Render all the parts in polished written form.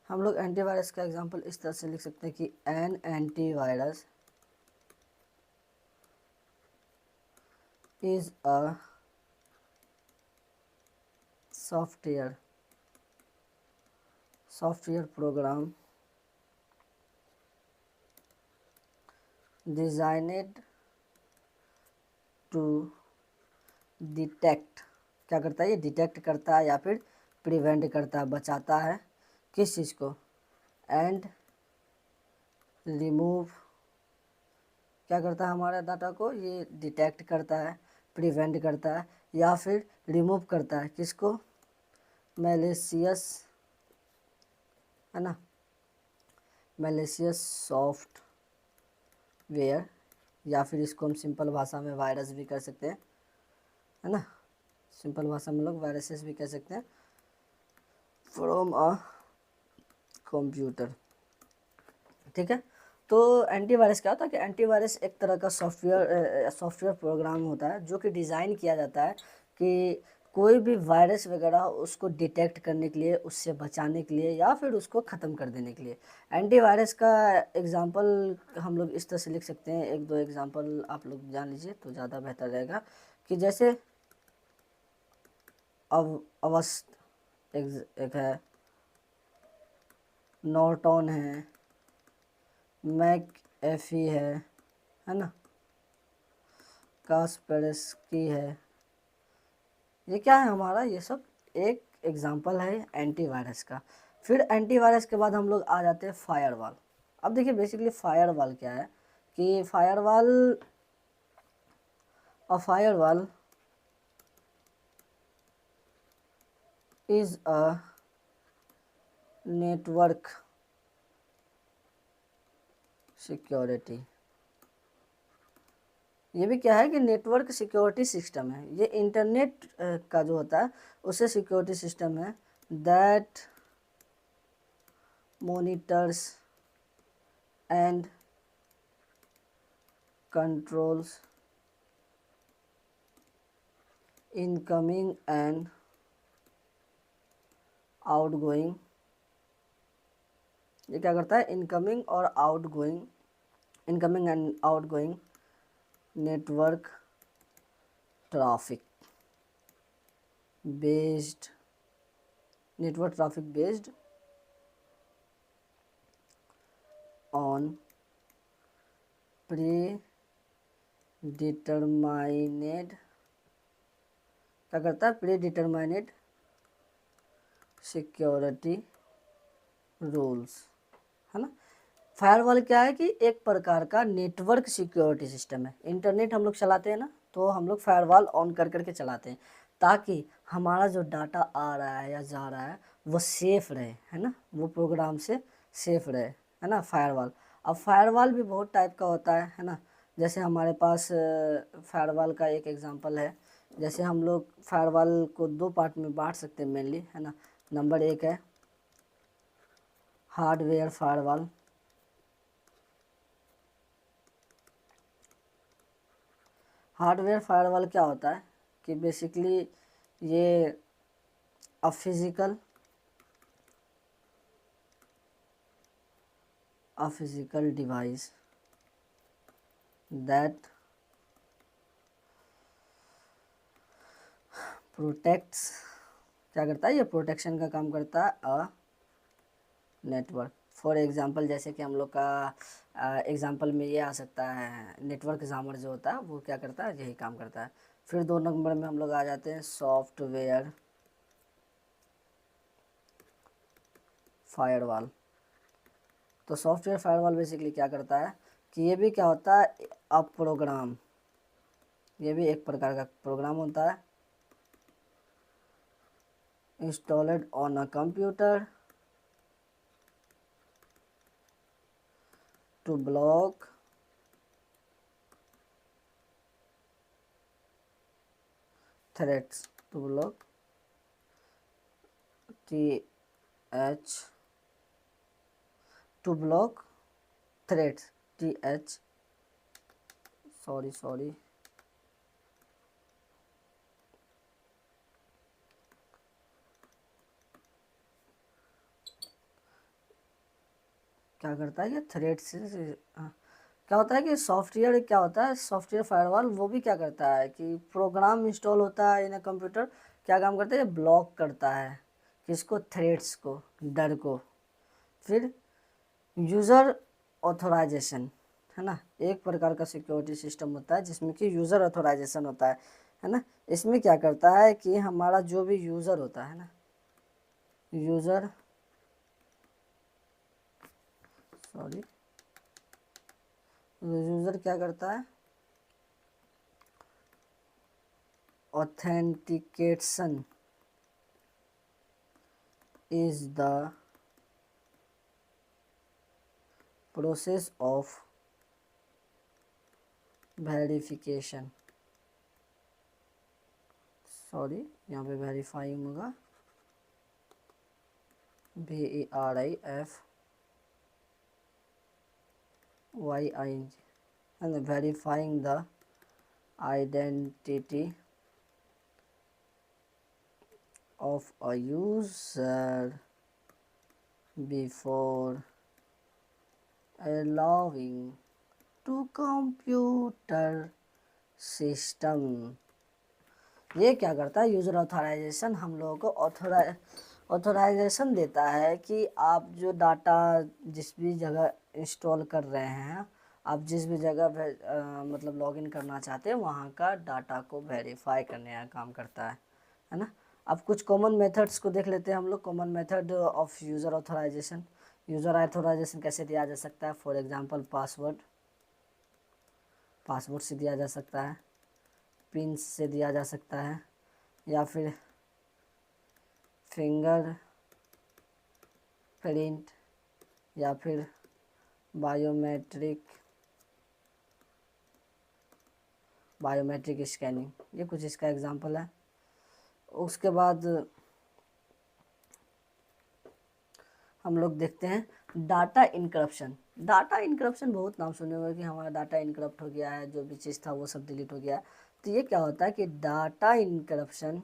हम लोग एंटीवायरस का एग्जांपल इस तरह से लिख सकते हैं कि an antivirus is a software program designed to detect, क्या करता है ये, डिटेक्ट करता है या फिर प्रिवेंट करता है, बचाता है किस चीज़ को, एंड रिमूव, क्या करता है हमारा डाटा को, ये डिटेक्ट करता है, प्रिवेंट करता है या फिर रिमूव करता है किसको, मैलिशियस, है ना, मैलिशियस सॉफ्टवेयर, या फिर इसको हम सिंपल भाषा में वायरस भी कर सकते हैं, है ना, सिंपल भाषा में लोग वायरसेस भी कह सकते हैं, फ्रॉम अ कंप्यूटर। ठीक है, तो एंटीवायरस क्या होता है कि एंटीवायरस एक तरह का सॉफ्टवेयर प्रोग्राम होता है जो कि डिज़ाइन किया जाता है कि कोई भी वायरस वगैरह उसको डिटेक्ट करने के लिए, उससे बचाने के लिए या फिर उसको ख़त्म कर देने के लिए। एंटीवायरस का एग्जांपल हम लोग इस तरह से लिख सकते हैं, एक दो एग्जांपल आप लोग जान लीजिए तो ज़्यादा बेहतर रहेगा, कि जैसे अवस्ट एक है, नॉर्टन है, मैक एफी है ना, कास्पेरस्की है, ये क्या है हमारा, ये सब एक एग्जांपल है एंटीवायरस का। फिर एंटीवायरस के बाद हम लोग आ जाते हैं फायरवॉल। अब देखिए बेसिकली फायरवॉल क्या है, कि firewall is a network security, ये भी क्या है कि नेटवर्क सिक्योरिटी सिस्टम है, ये इंटरनेट का जो होता है उसे सिक्योरिटी सिस्टम है, that monitors and controls incoming and outgoing, ये क्या करता है, incoming and outgoing network traffic based on predetermined, क्या करता है, प्री डिटरमाइनेड सिक्योरिटी रूल्स, है ना। फायरवॉल क्या है कि एक प्रकार का नेटवर्क सिक्योरिटी सिस्टम है, इंटरनेट हम लोग चलाते हैं ना, तो हम लोग फायरवॉल ऑन कर करके चलाते हैं ताकि हमारा जो डाटा आ रहा है या जा रहा है वो सेफ रहे, है ना, वो प्रोग्राम से सेफ रहे, है ना, फायरवॉल। अब फायरवॉल भी बहुत टाइप का होता है ना, जैसे हमारे पास फायरवॉल का एक एग्जांपल है, जैसे हम लोग फायरवॉल को दो पार्ट में बांट सकते हैं मेनली, है ना। नंबर एक है हार्डवेयर फायरवॉल, हार्डवेयर फायरवॉल क्या होता है कि बेसिकली ये a physical device that protects, क्या करता है, ये प्रोटेक्शन का काम करता है अ नेटवर्क। फॉर एग्जांपल जैसे कि हम लोग का एग्जांपल में ये आ सकता है, नेटवर्क जामर जो होता है वो क्या करता है, यही काम करता है। फिर दो नंबर में हम लोग आ जाते हैं सॉफ्टवेयर फायरवॉल। तो सॉफ्टवेयर फायरवॉल बेसिकली क्या करता है कि ये भी क्या होता है, अब प्रोग्राम, ये भी एक प्रकार का प्रोग्राम होता है, installed on a computer to block threats, to block th to block threats th, sorry क्या करता है, ये थ्रेड से हाँ, क्या होता है कि सॉफ्टवेयर क्या होता है, सॉफ्टवेयर फायरवॉल वो भी क्या करता है कि प्रोग्राम इंस्टॉल होता है इन अ कंप्यूटर, क्या काम करता है, ये ब्लॉक करता है किसको, थ्रेड्स को, डर को। फिर यूज़र ऑथोराइजेशन, है ना, एक प्रकार का सिक्योरिटी सिस्टम होता है जिसमें कि यूज़र ऑथोराइजेशन होता है ना। इसमें क्या करता है कि हमारा जो भी यूज़र होता है ना, यूज़र सॉरी यूज़र क्या करता है, authentication is the process of verification, sorry यहाँ पे वेरीफाइंग होगा, VERIFYING, and verifying the identity of a user before allowing to computer system। ये क्या करता है, यूज़र ऑथराइजेशन हम लोगों को ऑथराइजेशन देता है कि आप जो डाटा जिस भी जगह इंस्टॉल कर रहे हैं, आप जिस भी जगह मतलब लॉगिन करना चाहते हैं वहाँ का डाटा को वेरीफाई करने का काम करता है ना। अब कुछ कॉमन मेथड्स को देख लेते हैं हम लोग। Common method of user authorization, user authorization कैसे दिया जा सकता है, फॉर एग्जांपल पासवर्ड से दिया जा सकता है, पिन से दिया जा सकता है, या फिर फिंगर प्रिंट, या फिर बायोमेट्रिक स्कैनिंग, ये कुछ इसका एग्जांपल है। उसके बाद हम लोग देखते हैं डाटा इनक्रप्शन। डाटा इनक्रप्शन बहुत नाम सुने होंगे कि हमारा डाटा इनक्रप्ट हो गया है, जो भी चीज़ था वो सब डिलीट हो गया। तो ये क्या होता है कि data encryption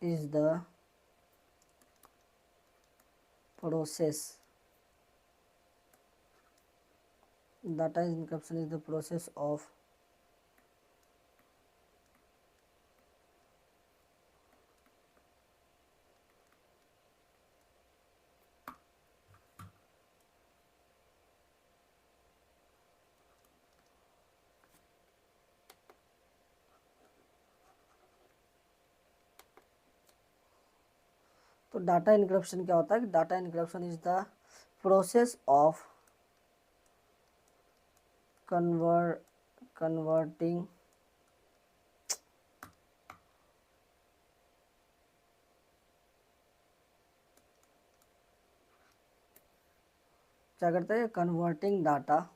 is the process of तो डाटा इनक्रप्शन क्या होता है कि data encryption is the process of converting क्या करता है, converting data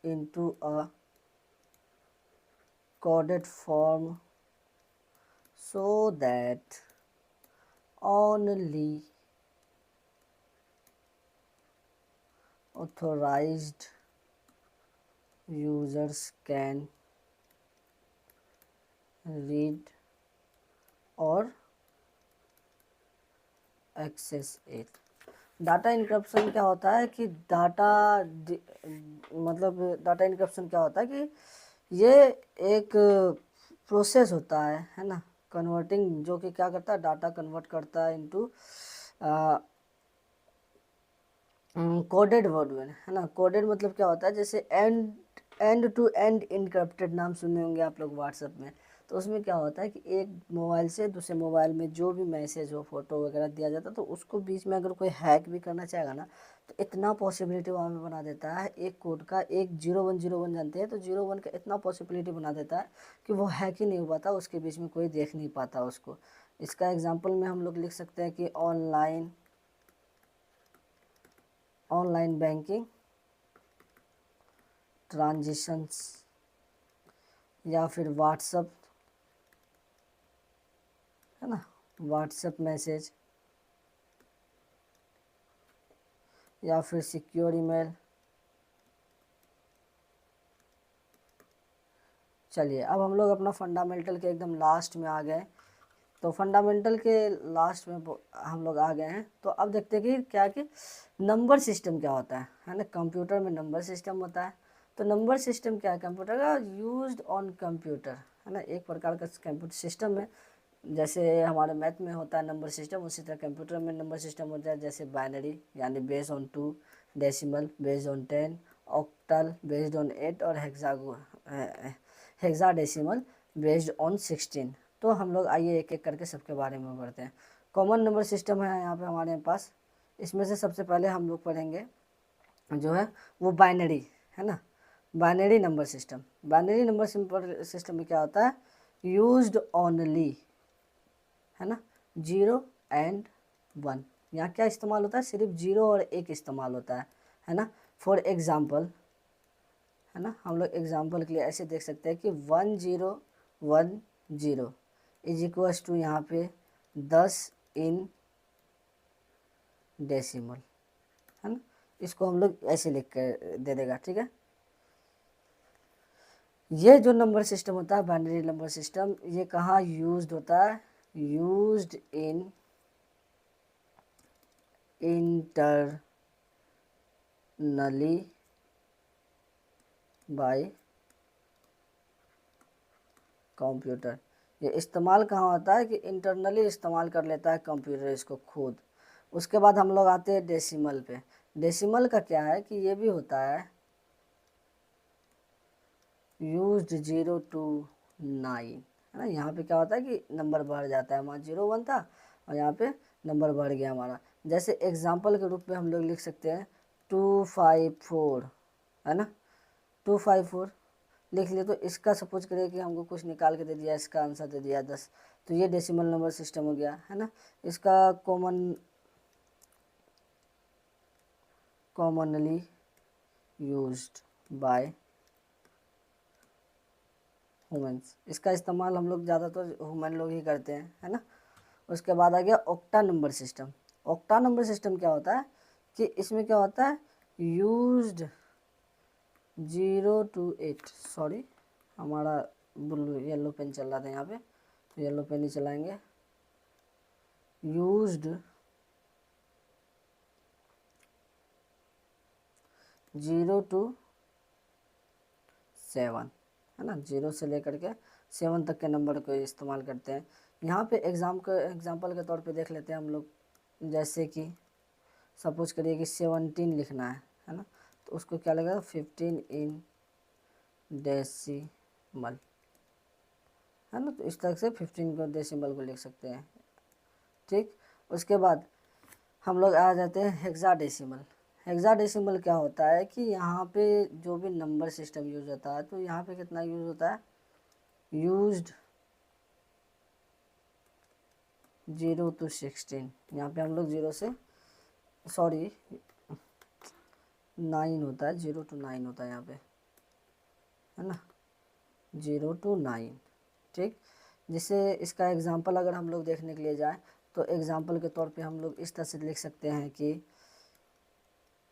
into a coded form so that only authorized users can read or access it। Data encryption क्या होता है कि मतलब डाटा इनक्रप्शन क्या होता है कि ये एक प्रोसेस होता है ना, कन्वर्टिंग, जो कि क्या करता है, डाटा कन्वर्ट करता है इनटू कोडेड वर्ड में, है ना। कोडेड मतलब क्या होता है, जैसे एंड टू एंड इनक्रप्टेड नाम सुने होंगे आप लोग व्हाट्सएप में। तो उसमें क्या होता है कि एक मोबाइल से दूसरे मोबाइल में जो भी मैसेज हो, फोटो वगैरह दिया जाता है, तो उसको बीच में अगर कोई हैक भी करना चाहेगा ना, तो इतना पॉसिबिलिटी वहाँ में बना देता है, एक कोड का, एक 0101 जानते हैं, तो 01 का इतना पॉसिबिलिटी बना देता है कि वो हैक ही नहीं हो पाता, उसके बीच में कोई देख नहीं पाता उसको। इसका एग्जाम्पल में हम लोग लिख सकते हैं कि ऑनलाइन बैंकिंग ट्रांजिशंस, या फिर व्हाट्सअप, है ना, व्हाट्सएप मैसेज या फिर सिक्योर ईमेल। चलिए अब हम लोग अपना फंडामेंटल के एकदम लास्ट में आ गए। तो फंडामेंटल के लास्ट में हम लोग आ गए हैं। तो अब देखते हैं कि क्या कि नंबर सिस्टम क्या होता है ना। कंप्यूटर में नंबर सिस्टम होता है। तो नंबर सिस्टम क्या है, कंप्यूटर का यूज्ड ऑन कंप्यूटर, है ना, एक प्रकार का कंप्यूटर सिस्टम है। जैसे हमारे मैथ में होता है नंबर सिस्टम, उसी तरह कंप्यूटर में नंबर सिस्टम होता है। जैसे बाइनरी यानी based on 2, decimal based on 10, octal based on 8 और हेक्साडेसिमल बेस्ड ऑन 16। तो हम लोग आइए एक एक करके सबके बारे में पढ़ते हैं। कॉमन नंबर सिस्टम है यहाँ पे हमारे पास। इसमें से सबसे पहले हम लोग पढ़ेंगे जो है वो बाइनरी, है ना, binary number system. Binary number system में क्या होता है, यूज्ड ओनली, है ना, 0 एंड 1। यहाँ क्या इस्तेमाल होता है, सिर्फ 0 और 1 इस्तेमाल होता है ना। फॉर एग्जाम्पल, है ना, हम लोग एग्जाम्पल के लिए ऐसे देख सकते हैं कि 1010 इज इक्वल्स टू यहाँ पे 10 इन डेसिमल, है ना। इसको हम लोग ऐसे लिख कर दे देगा, ठीक है। ये जो नंबर सिस्टम होता है बाइनरी नंबर सिस्टम, ये कहाँ यूज्ड होता है, used in internally bye computer. ये इस्तेमाल कहाँ होता है कि इंटरनली इस्तेमाल कर लेता है कंप्यूटर इसको खुद। उसके बाद हम लोग आते हैं डेसिमल पे। डेसिमल का क्या है कि ये भी होता है यूज्ड 0 to 9, है ना। यहाँ पे क्या होता है कि नंबर बढ़ जाता है, वहाँ 0 1 था और यहाँ पे नंबर बढ़ गया हमारा। जैसे एग्जाम्पल के रूप में हम लोग लिख सकते हैं 254, है ना, 254 लिख लिए। तो इसका सपोज करिए कि हमको कुछ निकाल के दे दिया, इसका आंसर दे दिया 10, तो ये डेसिमल नंबर सिस्टम हो गया, है ना। इसका कॉमनली यूज्ड बाय ह्यूमंस। इसका इस्तेमाल हम लोग ज़्यादातर ह्यूमन लोग ही करते हैं, है ना। उसके बाद आ गया octa number system. Octa number system क्या होता है कि इसमें क्या होता है, यूज्ड 0 to 8, सॉरी हमारा ब्लू येलो पेन चल रहा था यहाँ पे, तो येलो पेन ही चलाएंगे। यूज्ड 0 to 7, है ना, 0 से लेकर के 7 तक के नंबर को इस्तेमाल करते हैं। यहाँ पे एग्जाम्पल के तौर पे देख लेते हैं हम लोग। जैसे कि सपोज करिए कि 17 लिखना है ना, तो उसको क्या लगेगा 15 इन डेसिमल, है ना। तो इस तरह से 15 को डेसिमल को लिख सकते हैं, ठीक। उसके बाद हम लोग आ जाते हैं हेक्साडेसिमल। हेक्साडेसिमल क्या होता है कि यहाँ पे जो भी नंबर सिस्टम यूज होता है, तो यहाँ पे कितना यूज होता है, यूज्ड 0 to 16। यहाँ पे हम लोग 0 से, सॉरी 9 होता है, 0 to 9 होता है यहाँ पे, है ना, 0 to 9, ठीक। जिससे इसका एग्जांपल अगर हम लोग देखने के लिए जाएं, तो एग्जांपल के तौर पे हम लोग इस तरह से लिख सकते हैं कि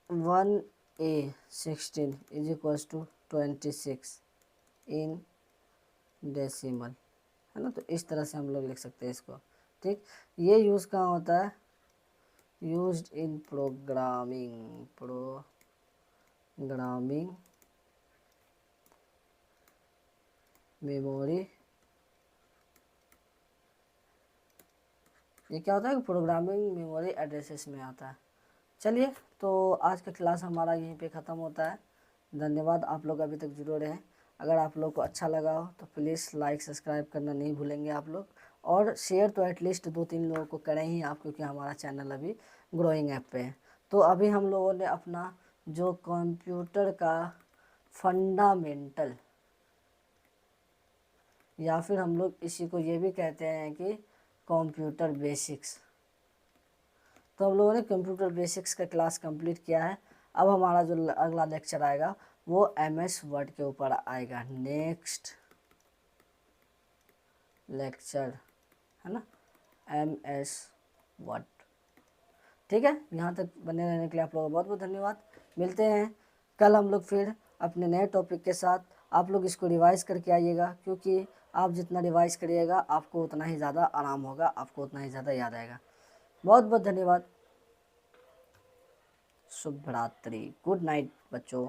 1A16 is equals to 26 in decimal, है ना। तो इस तरह से हम लोग लिख सकते हैं इसको, ठीक। ये यूज़ कहाँ होता है, यूज्ड इन प्रोग्रामिंग मेमोरी। ये क्या होता है कि प्रोग्रामिंग मेमोरी एड्रेसेस में आता है। चलिए, तो आज का क्लास हमारा यहीं पे ख़त्म होता है। धन्यवाद, आप लोग अभी तक जुड़े रहे। अगर आप लोग को अच्छा लगा हो तो प्लीज़ लाइक सब्सक्राइब करना नहीं भूलेंगे आप लोग, और शेयर तो एटलीस्ट 2-3 लोगों को करें ही आप, क्योंकि हमारा चैनल अभी ग्रोइंग ऐप पे है। तो अभी हम लोगों ने अपना जो कंप्यूटर का फंडामेंटल, या फिर हम लोग इसी को ये भी कहते हैं कि कंप्यूटर बेसिक्स, तो हम लोगों ने कंप्यूटर बेसिक्स का क्लास कंप्लीट किया है। अब हमारा जो अगला लेक्चर आएगा वो MS वर्ड के ऊपर आएगा, नेक्स्ट लेक्चर, है ना। MS word. ठीक है, यहाँ तक बने रहने के लिए आप लोगों का बहुत बहुत धन्यवाद। मिलते हैं कल हम लोग फिर अपने नए टॉपिक के साथ। आप लोग इसको रिवाइज करके आइएगा, क्योंकि आप जितना रिवाइज करिएगा आपको उतना ही ज़्यादा आराम होगा, आपको उतना ही ज़्यादा याद आएगा। बहुत बहुत धन्यवाद। शुभ रात्रि, गुड नाइट बच्चों।